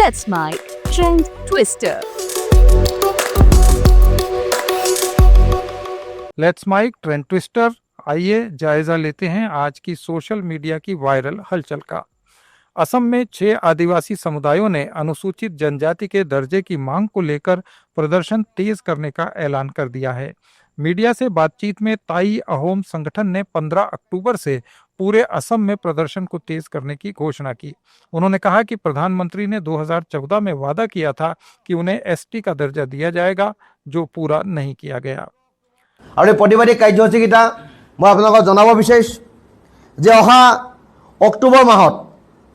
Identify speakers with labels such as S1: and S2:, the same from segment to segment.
S1: Let's Make Trend Twister.
S2: Let's make trend twister. आइए जायजा लेते हैं आज की सोशल मीडिया की वायरल हलचल का। असम में 6 आदिवासी समुदायों ने अनुसूचित जनजाति के दर्जे की मांग को लेकर प्रदर्शन तेज करने का ऐलान कर दिया है। मीडिया से बातचीत में ताई अहोम संगठन ने 15 अक्टूबर से पूरे असम में प्रदर्शन को तेज करने की घोषणा की। उन्होंने कहा कि प्रधानमंत्री ने 2014 में वादा किया था कि उन्हें एसटी का दर्जा दिया जाएगा, जो पूरा नहीं किया गया।
S3: और प्रतिवादी कार्यसूचीकेटा मैं आपलोगक जनाब विचारिছোঁ जे अहा अक्टोबर माहत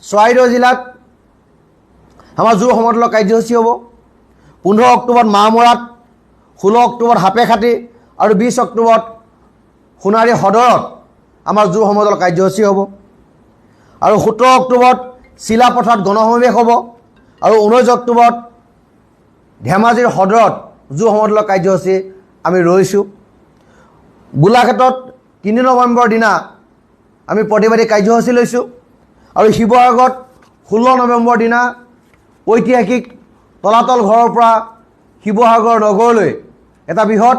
S3: चराइदेउ जिलात आमार जो समदल कार्यसूची हब। 15 अक्टोबर माहमरात, 16 अक्टोबर हापेखाती और 20 अक्टोबर सोनारी सदरत आमार जो समदल कार्यसूची हब। और 17 अक्टोबर चिलापथार गणसमावेश हब। और 19 अक्टोबर धेमाजीर सदरत जो समदल कार्यसूची आमी रहिছোঁ। गोलाघाटत 3 नवेम्बर दिना आमी प्रतिबादी कार्यसूची लैছোঁ। और शिवसागरत 16 नवेम्बर दिना ऐतिहासिक तलातल घৰৰ পৰা शिवसागर नगरলৈ এটা বৃহৎ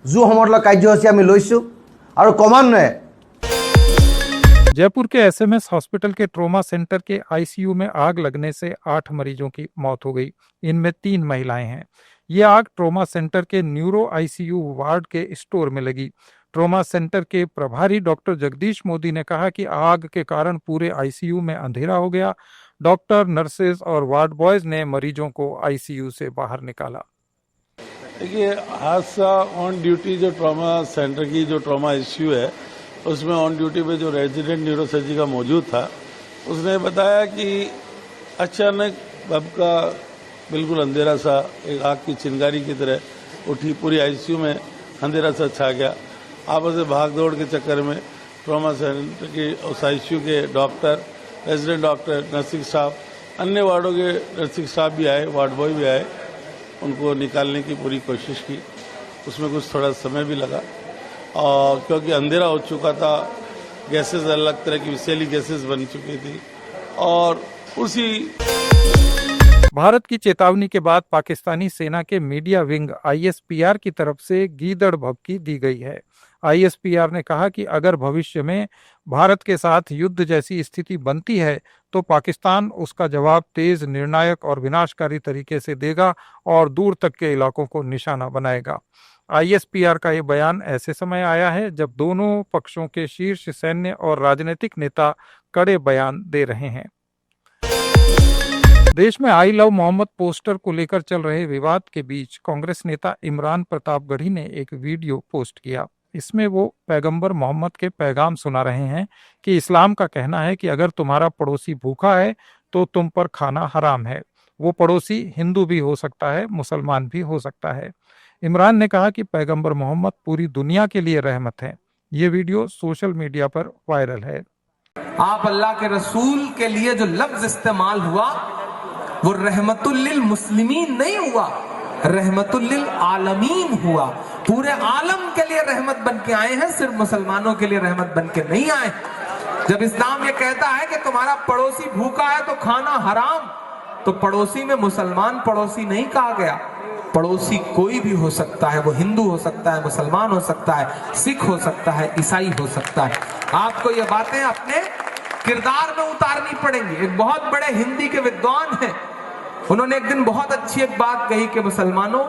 S3: जो समदल कार्यसूची आमी लैছোঁ। और क्रमान्वये
S2: जयपुर के एसएमएस हॉस्पिटल के ट्रॉमा सेंटर के आईसीयू में आग लगने से 8 मरीजों की मौत हो गई। इनमें 3 महिलाएं हैं। ये आग ट्रॉमा सेंटर के न्यूरो आईसीयू वार्ड के स्टोर में लगी। ट्रॉमा सेंटर के प्रभारी डॉक्टर जगदीश मोदी ने कहा कि आग के कारण पूरे आईसीयू में अंधेरा हो गया। डॉक्टर, नर्सेज और वार्ड बॉयज ने मरीजों को आईसीयू से बाहर निकाला।
S4: देखिए, हादसा ऑन ड्यूटी जो ट्रॉमा सेंटर की जो ट्रॉमा आईसीयू है, उसमें ऑन ड्यूटी पे जो रेजिडेंट न्यूरोसर्जरी का मौजूद था, उसने बताया कि अचानक बब का बिल्कुल अंधेरा सा एक आग की चिंगारी की तरह उठी। पूरी आईसीयू में अंधेरा सा छा गया। आपस में भाग दौड़ के चक्कर में ट्रॉमा सेंटर के उस आईसीयू के doctor, resident doctor, nursing staff, अन्य वार्डों के नर्सिंग स्टाफ भी आए, वार्ड बॉय भी आए। उनको निकालने की पूरी कोशिश की। उसमें कुछ थोड़ा समय भी लगा और क्योंकि अंधेरा हो चुका था, गैसेस अलग तरह की विषैली गैसेस बन चुकी थी। और उसी
S2: भारत की चेतावनी के बाद पाकिस्तानी सेना के मीडिया विंग आईएसपीआर की तरफ से गीदड़ भभकी दी गई है। आईएसपीआर ने कहा कि अगर भविष्य में भारत के साथ युद्ध जैसी स्थिति बनती है तो पाकिस्तान उसका जवाब तेज, निर्णायक और विनाशकारी तरीके से देगा और दूर तक के इलाकों को निशाना बनाएगा। आईएसपीआर का ये बयान ऐसे समय आया है जब दोनों पक्षों के शीर्ष सैन्य और राजनीतिक नेता कड़े बयान दे रहे हैं। देश में आई लव मोहम्मद पोस्टर को लेकर चल रहे विवाद के बीच कांग्रेस नेता इमरान प्रतापगढ़ी ने एक वीडियो पोस्ट किया। इसमें वो पैगंबर मोहम्मद के पैगाम सुना रहे हैं कि इस्लाम का कहना है कि अगर तुम्हारा पड़ोसी भूखा है तो तुम पर खाना हराम है। वो पड़ोसी हिंदू भी हो सकता है, मुसलमान भी हो सकता है। इमरान ने कहा कि पैगंबर मोहम्मद पूरी दुनिया के लिए रहमत है। ये वीडियो सोशल मीडिया पर वायरल है।
S5: आप अल्लाह के रसूल के लिए जो लफ्ज इस्तेमाल हुआ वो रहमतुल लिल मुस्लिमीन नहीं हुआ, रहमतुल लिल आलमीन हुआ। पूरे आलम के लिए रहमत बन के आए हैं, सिर्फ मुसलमानों के लिए रहमत बन के नहीं आए। जब इस्लाम ये कहता है कि तुम्हारा पड़ोसी भूखा है तो खाना हराम, तो पड़ोसी में मुसलमान पड़ोसी नहीं कहा गया। पड़ोसी कोई भी हो सकता है, वो हिंदू हो सकता है, मुसलमान हो सकता है, सिख हो सकता है, ईसाई हो सकता है। आपको ये बातें अपने किरदार में उतारनी पड़ेंगी। एक बहुत बड़े हिंदी के विद्वान हैं, उन्होंने एक दिन बहुत अच्छी एक बात कही कि मुसलमानों,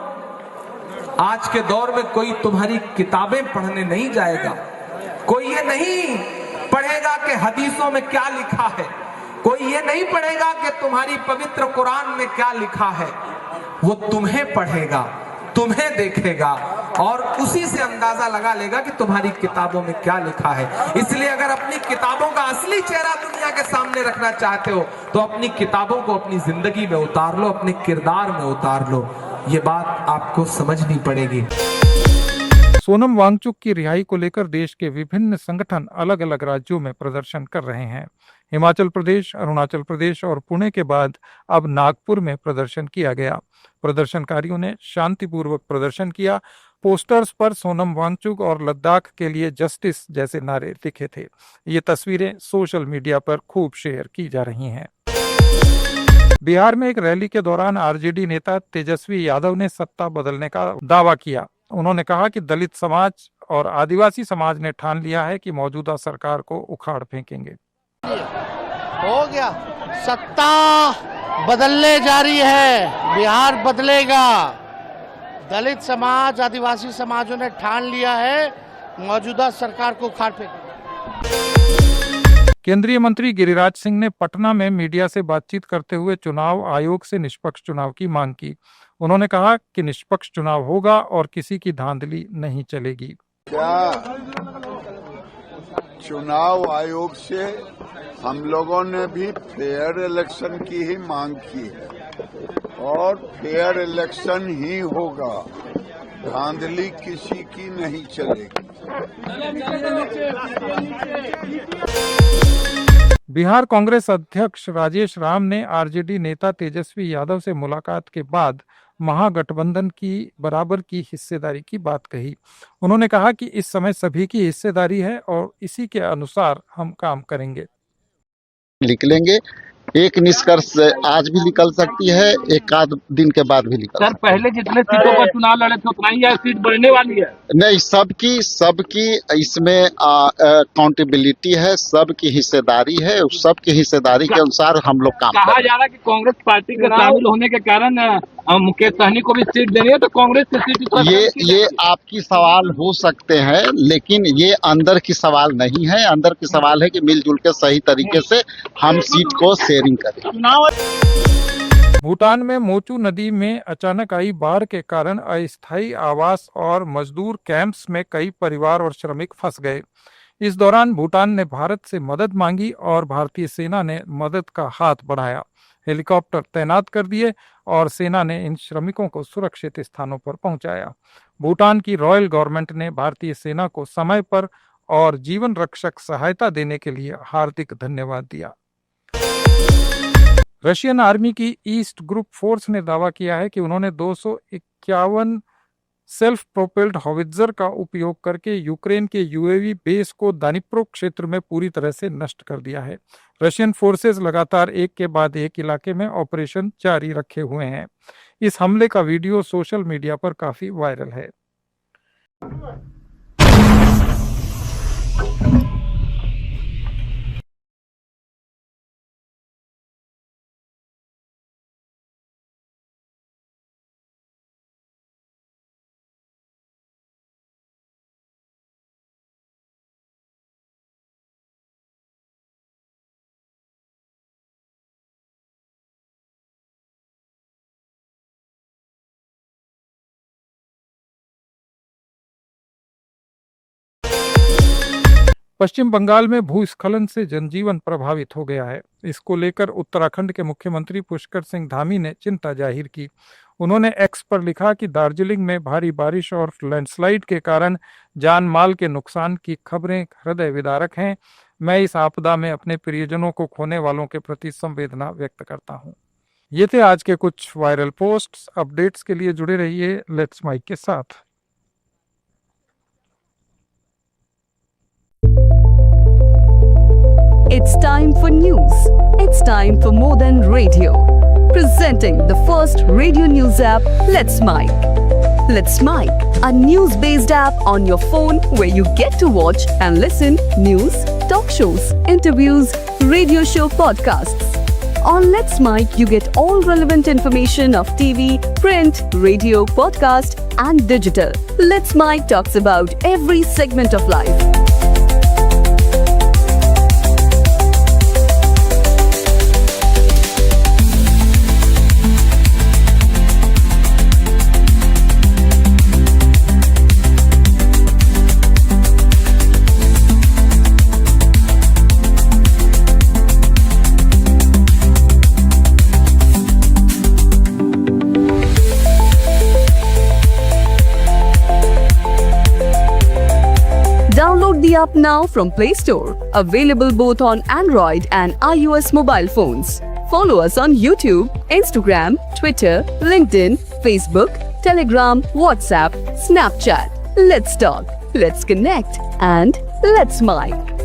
S5: आज के दौर में कोई तुम्हारी किताबें पढ़ने नहीं जाएगा, कोई ये नहीं पढ़ेगा कि हदीसों में क्या लिखा है, कोई ये नहीं पढ़ेगा कि तुम्हारी पवित्र कुरान में क्या लिखा है। वो तुम्हें पढ़ेगा, तुम्हें देखेगा और उसी से अंदाजा लगा लेगा कि तुम्हारी किताबों में क्या लिखा है। इसलिए अगर अपनी किताबों का असली चेहरा दुनिया के सामने रखना चाहते हो तो अपनी किताबों को अपनी जिंदगी में उतार लो, अपने किरदार में उतार लो। ये बात आपको समझनी पड़ेगी।
S2: सोनम वांगचुक की रिहाई को लेकर देश के विभिन्न संगठन अलग अलग राज्यों में प्रदर्शन कर रहे हैं। हिमाचल प्रदेश, अरुणाचल प्रदेश और पुणे के बाद अब नागपुर में प्रदर्शन किया गया। प्रदर्शनकारियों ने शांतिपूर्वक प्रदर्शन किया। पोस्टर्स पर सोनम वांगचुक और लद्दाख के लिए जस्टिस जैसे नारे लिखे थे। ये तस्वीरें सोशल मीडिया पर खूब शेयर की जा रही हैं। बिहार में एक रैली के दौरान आरजेडी नेता तेजस्वी यादव ने सत्ता बदलने का दावा किया। उन्होंने कहा कि दलित समाज और आदिवासी समाज ने ठान लिया है कि मौजूदा सरकार को उखाड़ फेंकेंगे।
S6: हो गया, सत्ता बदलने जा रही है, बिहार बदलेगा। दलित समाज, आदिवासी समाजों ने ठान लिया है मौजूदा सरकार को उखाड़ फेंकेंगे।
S2: केंद्रीय मंत्री गिरिराज सिंह ने पटना में मीडिया से बातचीत करते हुए चुनाव आयोग से निष्पक्ष चुनाव की मांग की। उन्होंने कहा कि निष्पक्ष चुनाव होगा और किसी की धांधली नहीं चलेगी।
S7: क्या चुनाव आयोग से हम लोगों ने भी फेयर इलेक्शन की ही मांग की है और फेयर इलेक्शन ही होगा, धांधली किसी की नहीं चलेगी।
S2: बिहार कांग्रेस अध्यक्ष राजेश राम ने आरजेडी नेता तेजस्वी यादव से मुलाकात के बाद महागठबंधन की बराबर की हिस्सेदारी की बात कही। उन्होंने कहा कि इस समय सभी की हिस्सेदारी है और इसी के अनुसार हम काम करेंगे।
S8: निकलेंगे, एक निष्कर्ष आज भी निकल सकती है, एक आध दिन के बाद भी निकल।
S9: सर, पहले जितने सीटों पर चुनाव लड़े थे उतना ही सीट बढ़ने वाली है?
S8: नहीं, सबकी इसमें अकाउंटेबिलिटी है, सबकी हिस्सेदारी है, सबकी हिस्सेदारी के अनुसार हम लोग काम
S9: कहा जा रहा है कि कांग्रेस पार्टी के शामिल होने के कारण मुकेश सहनी को भी सीट देनी है, तो कांग्रेस की सीट
S8: ये आपकी सवाल हो सकते हैं, लेकिन ये अंदर की सवाल नहीं है। अंदर की सवाल है कि मिलजुल के सही तरीके से हम सीट को शेयरिंग करें।
S2: भूटान में मोचू नदी में अचानक आई बाढ़ के कारण अस्थायी आवास और मजदूर कैंप्स में कई परिवार और श्रमिक फंस गए। इस दौरान भूटान ने भारत से मदद मांगी और भारतीय सेना ने मदद का हाथ बढ़ाया। हेलीकॉप्टर तैनात कर दिए और सेना ने इन श्रमिकों को सुरक्षित स्थानों पर पहुंचाया। भूटान की रॉयल गवर्नमेंट ने भारतीय सेना को समय पर और जीवन रक्षक सहायता देने के लिए हार्दिक धन्यवाद दिया। रशियन आर्मी की ईस्ट ग्रुप फोर्स ने दावा किया है कि उन्होंने 251 सेल्फ प्रोपेल्ड हॉवित्जर का उपयोग करके यूक्रेन के यूएवी बेस को दानिप्रो क्षेत्र में पूरी तरह से नष्ट कर दिया है। रशियन फोर्सेस लगातार एक के बाद एक इलाके में ऑपरेशन जारी रखे हुए हैं। इस हमले का वीडियो सोशल मीडिया पर काफी वायरल है। पश्चिम बंगाल में भूस्खलन से जनजीवन प्रभावित हो गया है। इसको लेकर उत्तराखंड के मुख्यमंत्री पुष्कर सिंह धामी ने चिंता जाहिर की। उन्होंने एक्स पर लिखा कि दार्जिलिंग में भारी बारिश और लैंडस्लाइड के कारण जान माल के नुकसान की खबरें हृदय विदारक हैं। मैं इस आपदा में अपने प्रियजनों को खोने वालों के प्रति संवेदना व्यक्त करता हूं। ये थे आज के कुछ वायरल पोस्ट्स। अपडेट्स के लिए जुड़े रहिए लेट्स माइक के साथ।
S1: It's time for news. It's time for more than radio. Presenting the first radio news app, Let's Mic. Let's Mic, a news-based app on your phone where you get to watch and listen news, talk shows, interviews, radio show podcasts. On Let's Mic, you get all relevant information of TV, print, radio, podcast, and digital. Let's Mic talks about every segment of life. Download the app now from Play Store. Available both on Android and iOS mobile phones. Follow us on YouTube, Instagram, Twitter, LinkedIn, Facebook, Telegram, WhatsApp, Snapchat. Let's talk, let's connect, and let's mic.